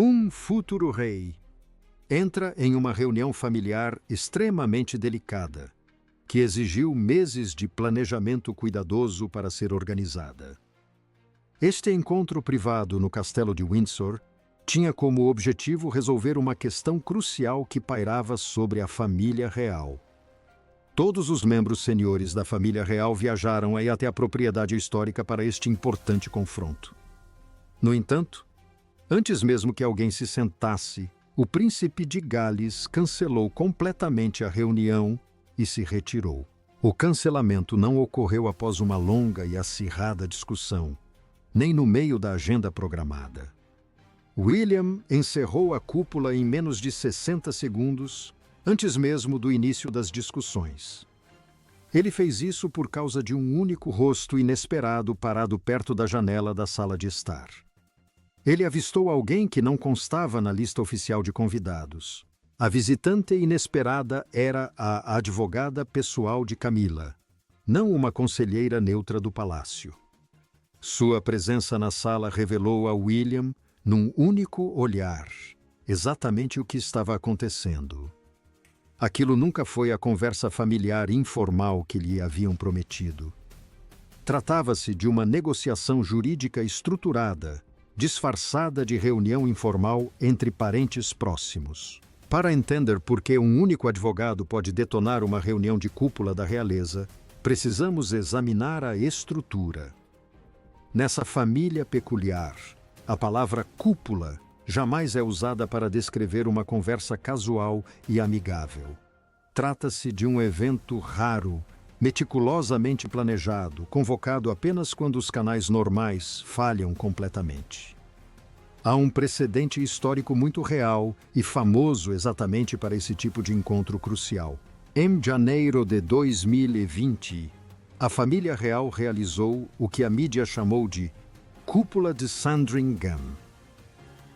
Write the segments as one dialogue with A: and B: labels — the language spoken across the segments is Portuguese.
A: Um futuro rei entra em uma reunião familiar extremamente delicada, que exigiu meses de planejamento cuidadoso para ser organizada. Este encontro privado no Castelo de Windsor tinha como objetivo resolver uma questão crucial que pairava sobre a família real. Todos os membros seniores da família real viajaram até a propriedade histórica para este importante confronto. No entanto, antes mesmo que alguém se sentasse, o príncipe de Gales cancelou completamente a reunião e se retirou. O cancelamento não ocorreu após uma longa e acirrada discussão, nem no meio da agenda programada. William encerrou a cúpula em menos de 60 segundos, antes mesmo do início das discussões. Ele fez isso por causa de um único rosto inesperado parado perto da janela da sala de estar. Ele avistou alguém que não constava na lista oficial de convidados. A visitante inesperada era a advogada pessoal de Camila, não uma conselheira neutra do palácio. Sua presença na sala revelou a William, num único olhar, exatamente o que estava acontecendo. Aquilo nunca foi a conversa familiar informal que lhe haviam prometido. Tratava-se de uma negociação jurídica estruturada, disfarçada de reunião informal entre parentes próximos. Para entender por que um único advogado pode detonar uma reunião de cúpula da realeza, precisamos examinar a estrutura. Nessa família peculiar, a palavra cúpula jamais é usada para descrever uma conversa casual e amigável. Trata-se de um evento raro, meticulosamente planejado, convocado apenas quando os canais normais falham completamente. Há um precedente histórico muito real e famoso exatamente para esse tipo de encontro crucial. Em janeiro de 2020, a família real realizou o que a mídia chamou de Cúpula de Sandringham.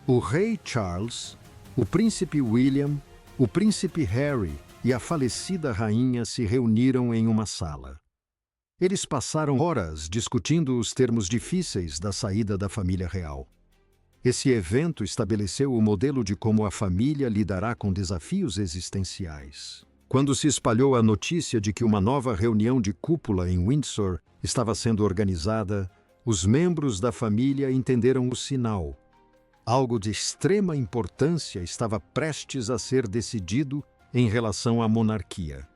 A: O rei Charles, o príncipe William, o príncipe Harry e a falecida rainha se reuniram em uma sala. Eles passaram horas discutindo os termos difíceis da saída da família real. Esse evento estabeleceu o modelo de como a família lidará com desafios existenciais. Quando se espalhou a notícia de que uma nova reunião de cúpula em Windsor estava sendo organizada, os membros da família entenderam o sinal. Algo de extrema importância estava prestes a ser decidido em relação à monarquia.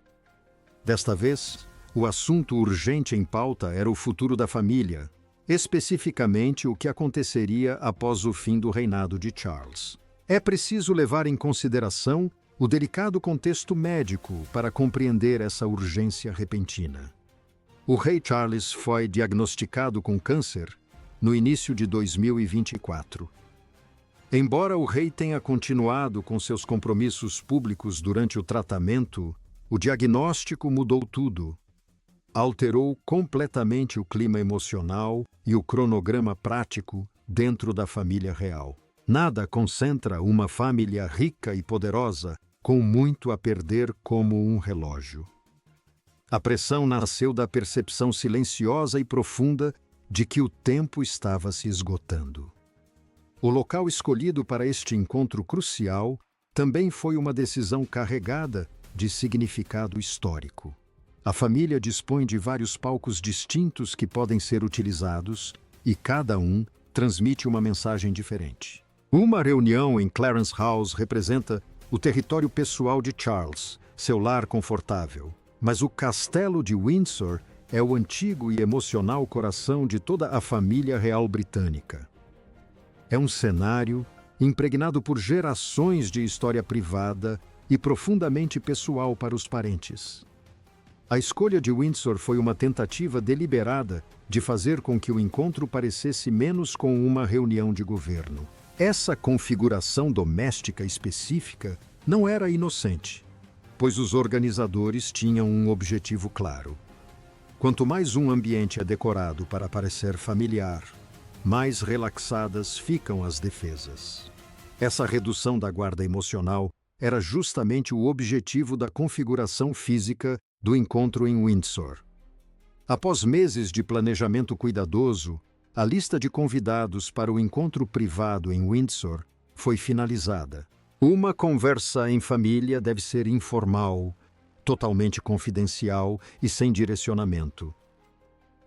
A: Desta vez, o assunto urgente em pauta era o futuro da família, especificamente o que aconteceria após o fim do reinado de Charles. É preciso levar em consideração o delicado contexto médico para compreender essa urgência repentina. O rei Charles foi diagnosticado com câncer no início de 2024. Embora o rei tenha continuado com seus compromissos públicos durante o tratamento, o diagnóstico mudou tudo. Alterou completamente o clima emocional e o cronograma prático dentro da família real. Nada concentra uma família rica e poderosa com muito a perder como um relógio. A pressão nasceu da percepção silenciosa e profunda de que o tempo estava se esgotando. O local escolhido para este encontro crucial também foi uma decisão carregada de significado histórico. A família dispõe de vários palcos distintos que podem ser utilizados e cada um transmite uma mensagem diferente. Uma reunião em Clarence House representa o território pessoal de Charles, seu lar confortável. Mas o Castelo de Windsor é o antigo e emocional coração de toda a família real britânica. É um cenário impregnado por gerações de história privada e profundamente pessoal para os parentes. A escolha de Windsor foi uma tentativa deliberada de fazer com que o encontro parecesse menos com uma reunião de governo. Essa configuração doméstica específica não era inocente, pois os organizadores tinham um objetivo claro. Quanto mais um ambiente é decorado para parecer familiar, mais relaxadas ficam as defesas. Essa redução da guarda emocional era justamente o objetivo da configuração física do encontro em Windsor. Após meses de planejamento cuidadoso, a lista de convidados para o encontro privado em Windsor foi finalizada. Uma conversa em família deve ser informal, totalmente confidencial e sem direcionamento.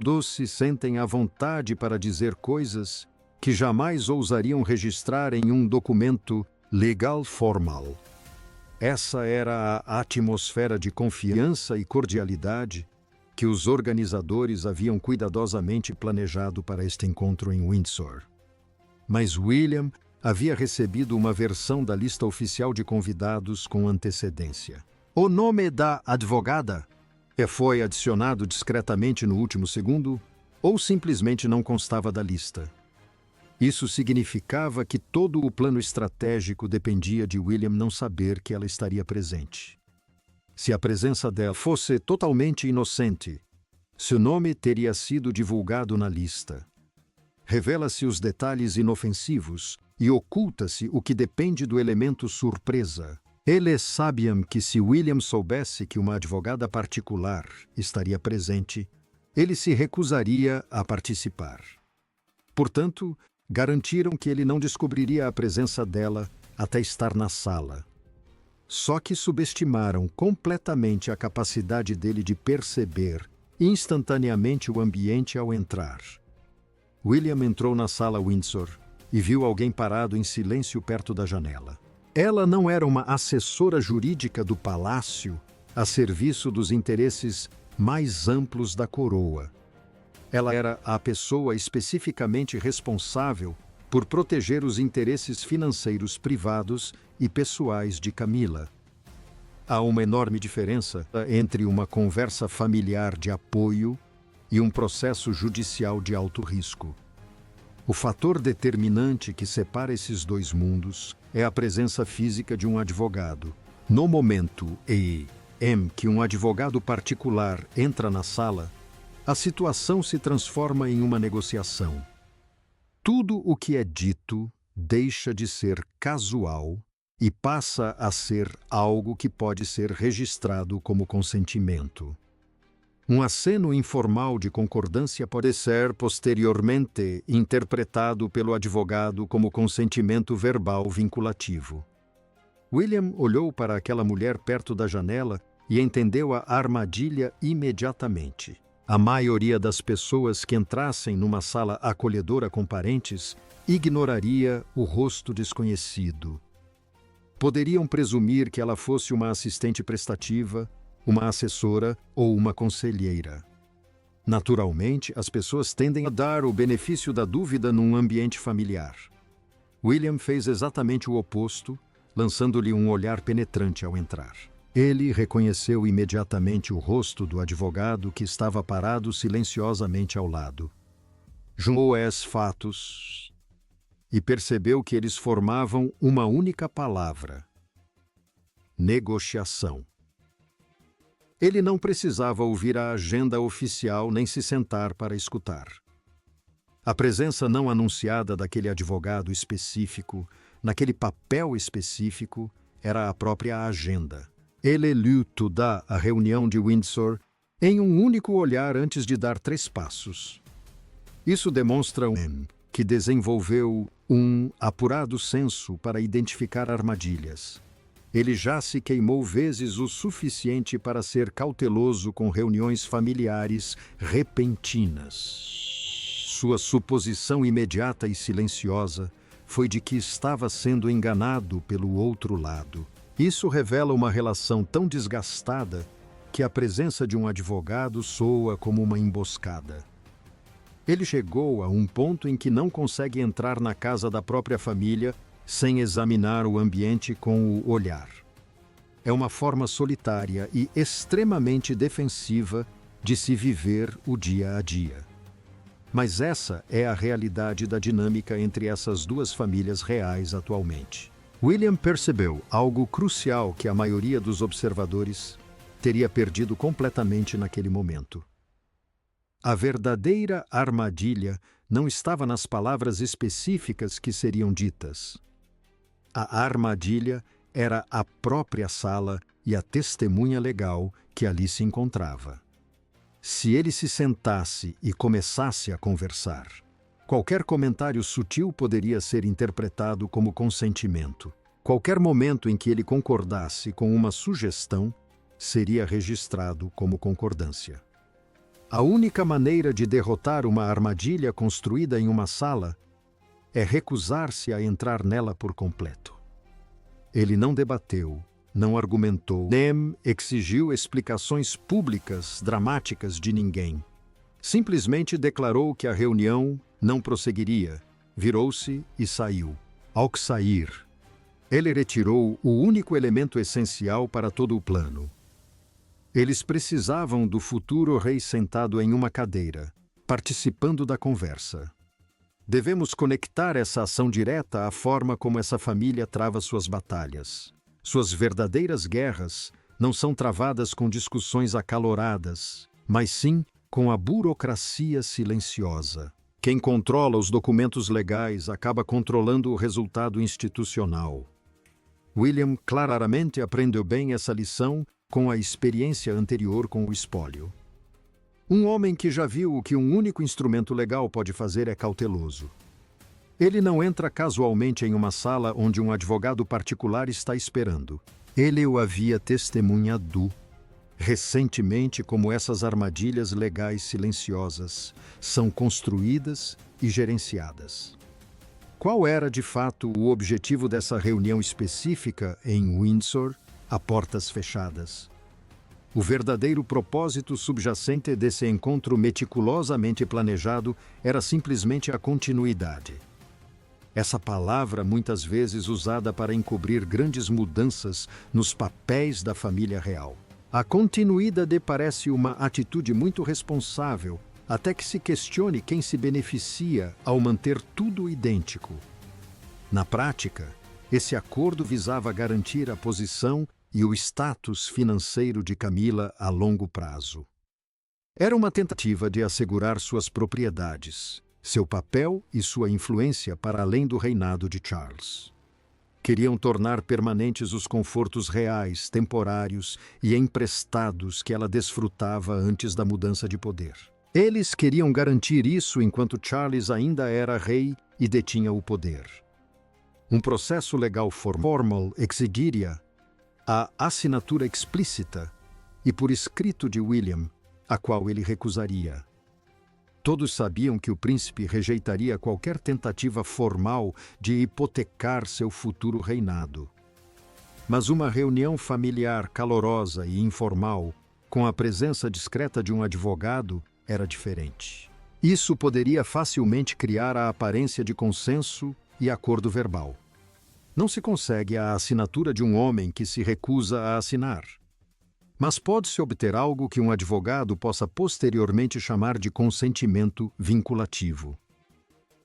A: Todos se sentem à vontade para dizer coisas que jamais ousariam registrar em um documento legal formal. Essa era a atmosfera de confiança e cordialidade que os organizadores haviam cuidadosamente planejado para este encontro em Windsor. Mas William havia recebido uma versão da lista oficial de convidados com antecedência. O nome da advogada foi adicionado discretamente no último segundo ou simplesmente não constava da lista. Isso significava que todo o plano estratégico dependia de William não saber que ela estaria presente. Se a presença dela fosse totalmente inocente, seu nome teria sido divulgado na lista. Revela-se os detalhes inofensivos e oculta-se o que depende do elemento surpresa. Eles sabiam que se William soubesse que uma advogada particular estaria presente, ele se recusaria a participar. Portanto, garantiram que ele não descobriria a presença dela até estar na sala. Só que subestimaram completamente a capacidade dele de perceber instantaneamente o ambiente ao entrar. William entrou na sala Windsor e viu alguém parado em silêncio perto da janela. Ela não era uma assessora jurídica do palácio a serviço dos interesses mais amplos da coroa. Ela era a pessoa especificamente responsável por proteger os interesses financeiros privados e pessoais de Camila. Há uma enorme diferença entre uma conversa familiar de apoio e um processo judicial de alto risco. O fator determinante que separa esses dois mundos é a presença física de um advogado. No momento em que um advogado particular entra na sala, a situação se transforma em uma negociação. Tudo o que é dito deixa de ser casual e passa a ser algo que pode ser registrado como consentimento. Um aceno informal de concordância pode ser posteriormente interpretado pelo advogado como consentimento verbal vinculativo. William olhou para aquela mulher perto da janela e entendeu a armadilha imediatamente. A maioria das pessoas que entrassem numa sala acolhedora com parentes ignoraria o rosto desconhecido. Poderiam presumir que ela fosse uma assistente prestativa, uma assessora ou uma conselheira. Naturalmente, as pessoas tendem a dar o benefício da dúvida num ambiente familiar. William fez exatamente o oposto, lançando-lhe um olhar penetrante ao entrar. Ele reconheceu imediatamente o rosto do advogado que estava parado silenciosamente ao lado. Juntou os fatos e percebeu que eles formavam uma única palavra: negociação. Ele não precisava ouvir a agenda oficial nem se sentar para escutar. A presença não anunciada daquele advogado específico, naquele papel específico, era a própria agenda. Ele leu toda a reunião de Windsor em um único olhar antes de dar 3 passos. Isso demonstra que desenvolveu um apurado senso para identificar armadilhas. Ele já se queimou vezes o suficiente para ser cauteloso com reuniões familiares repentinas. Sua suposição imediata e silenciosa foi de que estava sendo enganado pelo outro lado. Isso revela uma relação tão desgastada que a presença de um advogado soa como uma emboscada. Ele chegou a um ponto em que não consegue entrar na casa da própria família sem examinar o ambiente com o olhar. É uma forma solitária e extremamente defensiva de se viver o dia a dia. Mas essa é a realidade da dinâmica entre essas duas famílias reais atualmente. William percebeu algo crucial que a maioria dos observadores teria perdido completamente naquele momento. A verdadeira armadilha não estava nas palavras específicas que seriam ditas. A armadilha era a própria sala e a testemunha legal que ali se encontrava. Se ele se sentasse e começasse a conversar, Qualquer comentário sutil poderia ser interpretado como consentimento. Qualquer momento em que ele concordasse com uma sugestão seria registrado como concordância. A única maneira de derrotar uma armadilha construída em uma sala é recusar-se a entrar nela por completo. Ele não debateu, não argumentou, nem exigiu explicações públicas, dramáticas de ninguém. Simplesmente declarou que a reunião não prosseguiria, virou-se e saiu. Ao sair, ele retirou o único elemento essencial para todo o plano. Eles precisavam do futuro rei sentado em uma cadeira, participando da conversa. Devemos conectar essa ação direta à forma como essa família trava suas batalhas. Suas verdadeiras guerras não são travadas com discussões acaloradas, mas sim com a burocracia silenciosa. Quem controla os documentos legais acaba controlando o resultado institucional. William claramente aprendeu bem essa lição com a experiência anterior com o espólio. Um homem que já viu o que um único instrumento legal pode fazer é cauteloso. Ele não entra casualmente em uma sala onde um advogado particular está esperando. Ele o havia testemunhado recentemente como essas armadilhas legais silenciosas são construídas e gerenciadas. Qual era, de fato, o objetivo dessa reunião específica em Windsor, a portas fechadas? O verdadeiro propósito subjacente desse encontro meticulosamente planejado era simplesmente a continuidade. Essa palavra, muitas vezes usada para encobrir grandes mudanças nos papéis da família real. A continuidade parece uma atitude muito responsável, até que se questione quem se beneficia ao manter tudo idêntico. Na prática, esse acordo visava garantir a posição e o status financeiro de Camila a longo prazo. Era uma tentativa de assegurar suas propriedades, seu papel e sua influência para além do reinado de Charles. Queriam tornar permanentes os confortos reais, temporários e emprestados que ela desfrutava antes da mudança de poder. Eles queriam garantir isso enquanto Charles ainda era rei e detinha o poder. Um processo legal formal exigiria a assinatura explícita e por escrito de William, a qual ele recusaria. Todos sabiam que o príncipe rejeitaria qualquer tentativa formal de hipotecar seu futuro reinado. Mas uma reunião familiar calorosa e informal, com a presença discreta de um advogado, era diferente. Isso poderia facilmente criar a aparência de consenso e acordo verbal. Não se consegue a assinatura de um homem que se recusa a assinar. Mas pode-se obter algo que um advogado possa posteriormente chamar de consentimento vinculativo.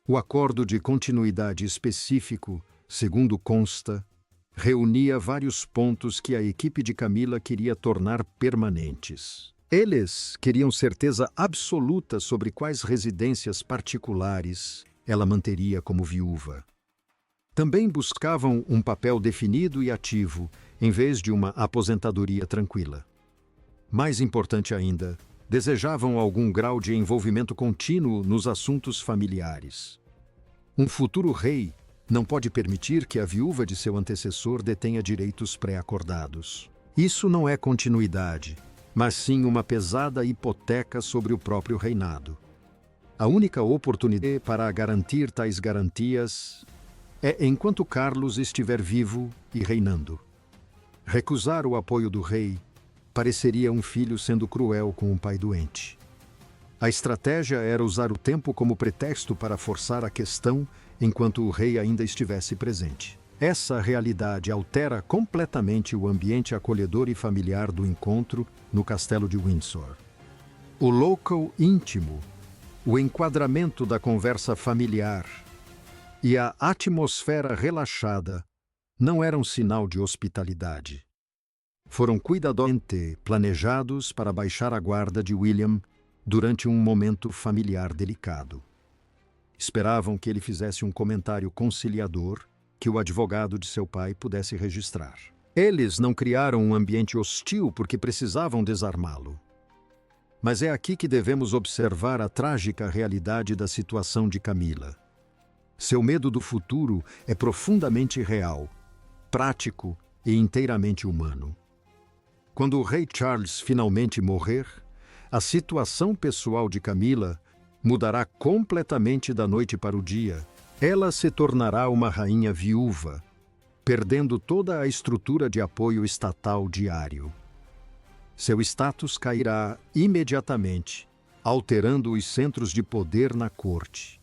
A: O acordo de continuidade específico, segundo consta, reunia vários pontos que a equipe de Camila queria tornar permanentes. Eles queriam certeza absoluta sobre quais residências particulares ela manteria como viúva. Também buscavam um papel definido e ativo, em vez de uma aposentadoria tranquila. Mais importante ainda, desejavam algum grau de envolvimento contínuo nos assuntos familiares. Um futuro rei não pode permitir que a viúva de seu antecessor detenha direitos pré-acordados. Isso não é continuidade, mas sim uma pesada hipoteca sobre o próprio reinado. A única oportunidade para garantir tais garantias é enquanto Carlos estiver vivo e reinando. Recusar o apoio do rei pareceria um filho sendo cruel com um pai doente. A estratégia era usar o tempo como pretexto para forçar a questão enquanto o rei ainda estivesse presente. Essa realidade altera completamente o ambiente acolhedor e familiar do encontro no castelo de Windsor. O local íntimo, o enquadramento da conversa familiar e a atmosfera relaxada não eram sinal de hospitalidade. Foram cuidadosamente planejados para baixar a guarda de William durante um momento familiar delicado. Esperavam que ele fizesse um comentário conciliador que o advogado de seu pai pudesse registrar. Eles não criaram um ambiente hostil porque precisavam desarmá-lo. Mas é aqui que devemos observar a trágica realidade da situação de Camila. Seu medo do futuro é profundamente real, prático e inteiramente humano. Quando o rei Charles finalmente morrer, a situação pessoal de Camila mudará completamente da noite para o dia. Ela se tornará uma rainha viúva, perdendo toda a estrutura de apoio estatal diário. Seu status cairá imediatamente, alterando os centros de poder na corte.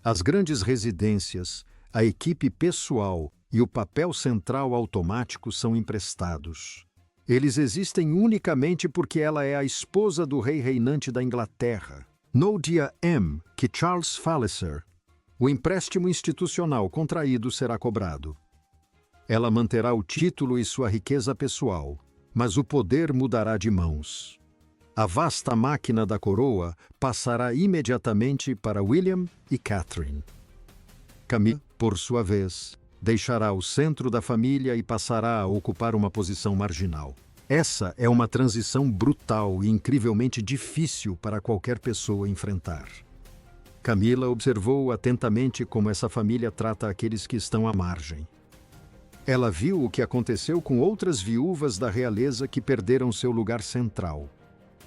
A: As grandes residências, a equipe pessoal e o papel central automático são emprestados. Eles existem unicamente porque ela é a esposa do rei reinante da Inglaterra. No dia M que Charles falecer, o empréstimo institucional contraído será cobrado. Ela manterá o título e sua riqueza pessoal, mas o poder mudará de mãos. A vasta máquina da coroa passará imediatamente para William e Catherine. Camila, por sua vez, deixará o centro da família e passará a ocupar uma posição marginal. Essa é uma transição brutal e incrivelmente difícil para qualquer pessoa enfrentar. Camila observou atentamente como essa família trata aqueles que estão à margem. Ela viu o que aconteceu com outras viúvas da realeza que perderam seu lugar central.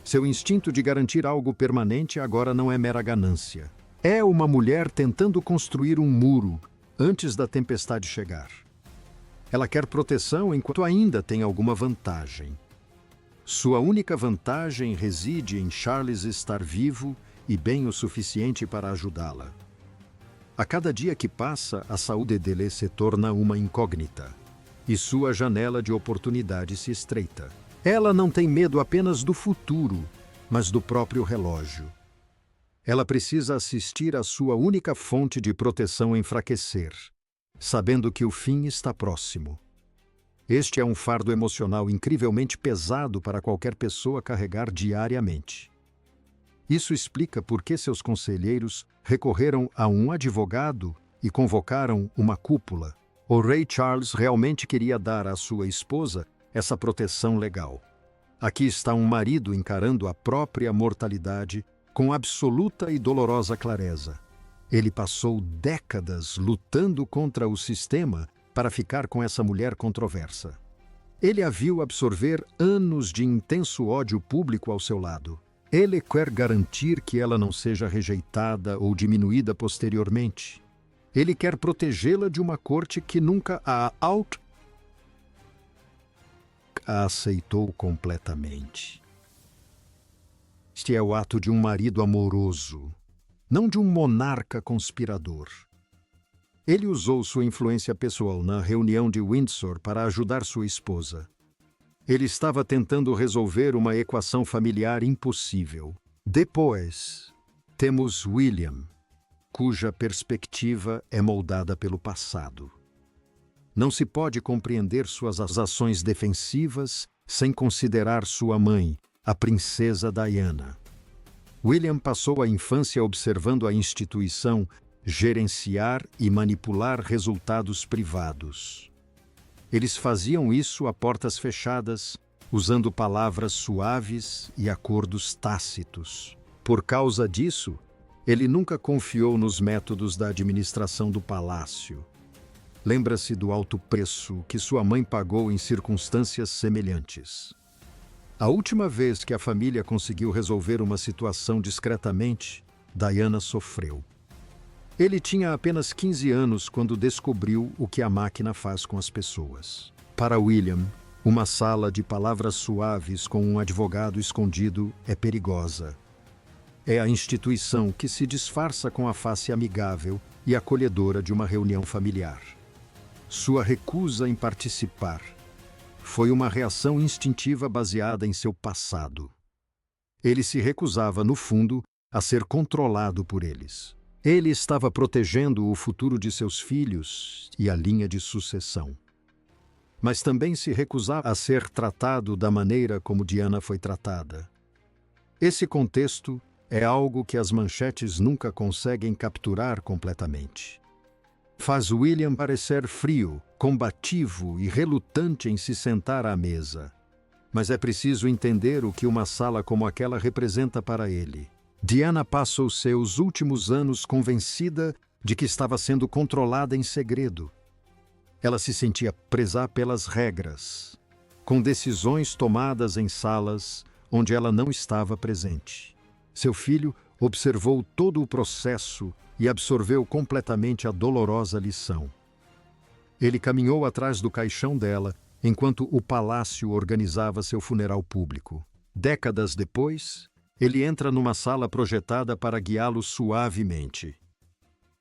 A: Seu instinto de garantir algo permanente agora não é mera ganância. É uma mulher tentando construir um muro antes da tempestade chegar. Ela quer proteção enquanto ainda tem alguma vantagem. Sua única vantagem reside em Charles estar vivo e bem o suficiente para ajudá-la. A cada dia que passa, a saúde dele se torna uma incógnita, e sua janela de oportunidade se estreita. Ela não tem medo apenas do futuro, mas do próprio relógio. Ela precisa assistir à sua única fonte de proteção enfraquecer, sabendo que o fim está próximo. Este é um fardo emocional incrivelmente pesado para qualquer pessoa carregar diariamente. Isso explica por que seus conselheiros recorreram a um advogado e convocaram uma cúpula. O rei Charles realmente queria dar à sua esposa essa proteção legal. Aqui está um marido encarando a própria mortalidade com absoluta e dolorosa clareza. Ele passou décadas lutando contra o sistema para ficar com essa mulher controversa. Ele a viu absorver anos de intenso ódio público ao seu lado. Ele quer garantir que ela não seja rejeitada ou diminuída posteriormente. Ele quer protegê-la de uma corte que nunca a aceitou completamente. Este é o ato de um marido amoroso, não de um monarca conspirador. Ele usou sua influência pessoal na reunião de Windsor para ajudar sua esposa. Ele estava tentando resolver uma equação familiar impossível. Depois, temos William, cuja perspectiva é moldada pelo passado. Não se pode compreender suas ações defensivas sem considerar sua mãe, a princesa Diana. William passou a infância observando a instituição gerenciar e manipular resultados privados. Eles faziam isso a portas fechadas, usando palavras suaves e acordos tácitos. Por causa disso, ele nunca confiou nos métodos da administração do palácio. Lembra-se do alto preço que sua mãe pagou em circunstâncias semelhantes. A última vez que a família conseguiu resolver uma situação discretamente, Diana sofreu. Ele tinha apenas 15 anos quando descobriu o que a máquina faz com as pessoas. Para William, uma sala de palavras suaves com um advogado escondido é perigosa. É a instituição que se disfarça com a face amigável e acolhedora de uma reunião familiar. Sua recusa em participar foi uma reação instintiva baseada em seu passado. Ele se recusava, no fundo, a ser controlado por eles. Ele estava protegendo o futuro de seus filhos e a linha de sucessão. Mas também se recusava a ser tratado da maneira como Diana foi tratada. Esse contexto é algo que as manchetes nunca conseguem capturar completamente. Faz William parecer frio, combativo e relutante em se sentar à mesa. mas é preciso entender o que uma sala como aquela representa para ele. Diana passa os seus últimos anos convencida de que estava sendo controlada em segredo. Ela se sentia presa pelas regras, com decisões tomadas em salas onde ela não estava presente. Seu filho observou todo o processo e absorveu completamente a dolorosa lição. Ele caminhou atrás do caixão dela enquanto o palácio organizava seu funeral público. Décadas depois, ele entra numa sala projetada para guiá-lo suavemente.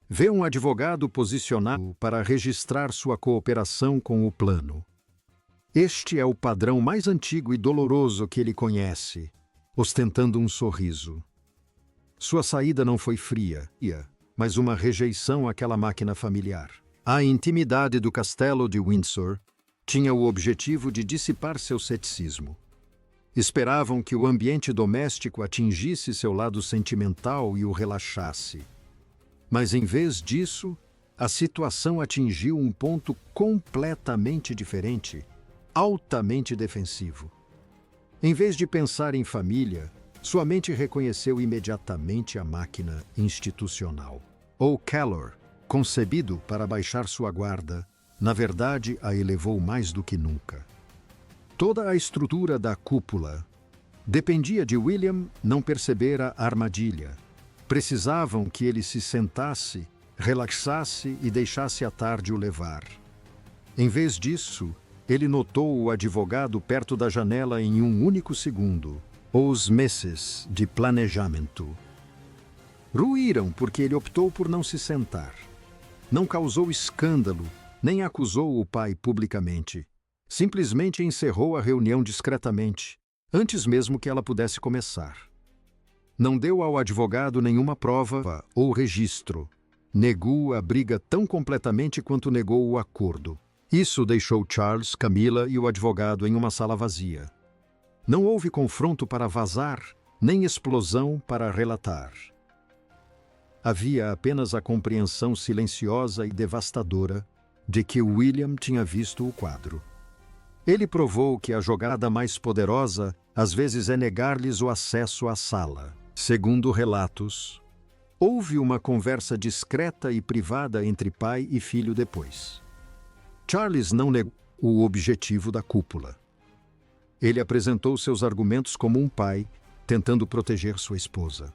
A: Vê um advogado posicionado para registrar sua cooperação com o plano. Este é o padrão mais antigo e doloroso que ele conhece, ostentando um sorriso. Sua saída não foi fria, mas uma rejeição àquela máquina familiar. A intimidade do castelo de Windsor tinha o objetivo de dissipar seu ceticismo. Esperavam que o ambiente doméstico atingisse seu lado sentimental e o relaxasse. Mas, em vez disso, a situação atingiu um ponto completamente diferente, altamente defensivo. Em vez de pensar em família, sua mente reconheceu imediatamente a máquina institucional. O Calor, concebido para baixar sua guarda, na verdade a elevou mais do que nunca. Toda a estrutura da cúpula dependia de William não perceber a armadilha. Precisavam que ele se sentasse, relaxasse e deixasse a tarde o levar. Em vez disso, ele notou o advogado perto da janela em um único segundo. Os meses de planejamento ruíram porque ele optou por não se sentar. Não causou escândalo, nem acusou o pai publicamente. Simplesmente encerrou a reunião discretamente, antes mesmo que ela pudesse começar. Não deu ao advogado nenhuma prova ou registro. Negou a briga tão completamente quanto negou o acordo. Isso deixou Charles, Camila e o advogado em uma sala vazia. Não houve confronto para vazar, nem explosão para relatar. Havia apenas a compreensão silenciosa e devastadora de que William tinha visto o quadro. Ele provou que a jogada mais poderosa às vezes é negar-lhes o acesso à sala. Segundo relatos, houve uma conversa discreta e privada entre pai e filho depois. Charles não negou o objetivo da cúpula. Ele apresentou seus argumentos como um pai, tentando proteger sua esposa.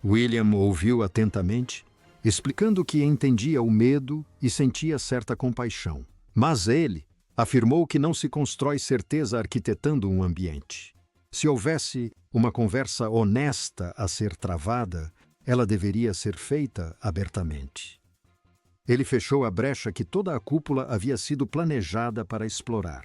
A: William ouviu atentamente, explicando que entendia o medo e sentia certa compaixão. Mas ele afirmou que não se constrói certeza arquitetando um ambiente. Se houvesse uma conversa honesta a ser travada, ela deveria ser feita abertamente. Ele fechou a brecha que toda a cúpula havia sido planejada para explorar.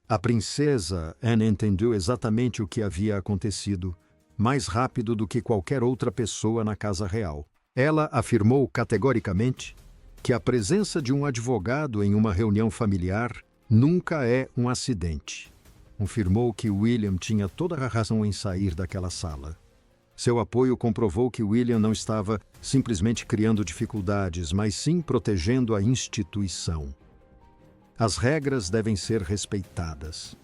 A: A princesa Anne entendeu exatamente o que havia acontecido, mais rápido do que qualquer outra pessoa na casa real. Ela afirmou categoricamente que a presença de um advogado em uma reunião familiar nunca é um acidente. Confirmou que William tinha toda a razão em sair daquela sala. Seu apoio comprovou que William não estava simplesmente criando dificuldades, mas sim protegendo a instituição. As regras devem ser respeitadas.